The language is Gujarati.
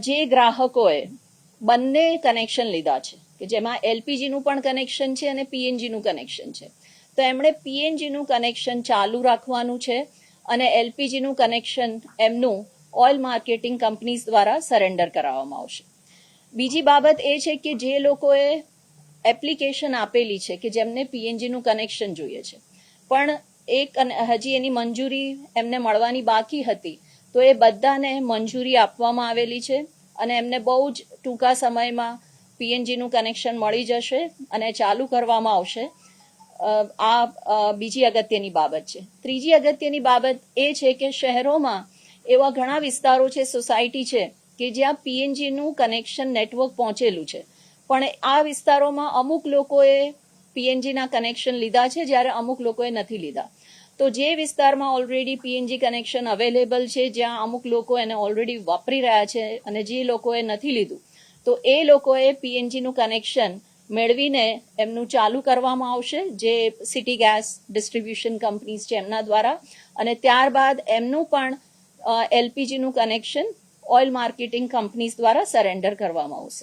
જે ગ્રાહકોએ બંને કનેક્શન લીધા છે કે જેમાં એલપીજીનું પણ કનેક્શન છે અને પીએનજીનું કનેક્શન છે, તો એમણે પીએનજીનું કનેક્શન ચાલુ રાખવાનું છે અને એલપીજીનું કનેક્શન એમનું ઓઇલ માર્કેટિંગ કંપનીઝ દ્વારા સરેન્ડર કરાવવામાં આવશે. બીજી બાબત એ છે કે જે લોકોએ એપ્લિકેશન આપેલી છે કે જેમને પીએનજીનું કનેક્શન જોઈએ છે પણ હજી એની મંજૂરી એમને મળવાની બાકી હતી, તો એ બધાને મંજૂરી આપવામાં આવેલી છે અને એમને બહુ જ ટૂંકા સમયમાં પીએનજીનું કનેક્શન મળી જશે અને ચાલુ કરવામાં આવશે. આ બીજી અગત્યની બાબત છે. ત્રીજી અગત્યની બાબત એ છે કે શહેરોમાં એવા ઘણા વિસ્તારો છે, સોસાયટી છે કે જ્યાં પીએનજીનું કનેક્શન નેટવર્ક પહોંચેલું છે, પણ આ વિસ્તારોમાં અમુક લોકોએ પીએનજીના કનેક્શન લીધા છે જ્યારે અમુક લોકોએ નથી લીધા. તો જે વિસ્તારમાં ઓલરેડી પીએનજી કનેક્શન અવેલેબલ છે, જ્યાં અમુક લોકો એને ઓલરેડી વાપરી રહ્યા છે અને જે લોકોએ નથી લીધું, તો એ લોકોએ પીએનજીનું કનેક્શન મેળવીને એમનું ચાલુ કરવામાં આવશે, જે સિટી ગેસ ડિસ્ટ્રીબ્યુશન કંપનીઝ છે એમના દ્વારા, અને ત્યારબાદ એમનું પણ એલપીજીનું કનેક્શન ઓઇલ માર્કેટિંગ કંપનીઝ દ્વારા સરેન્ડર કરવામાં આવશે.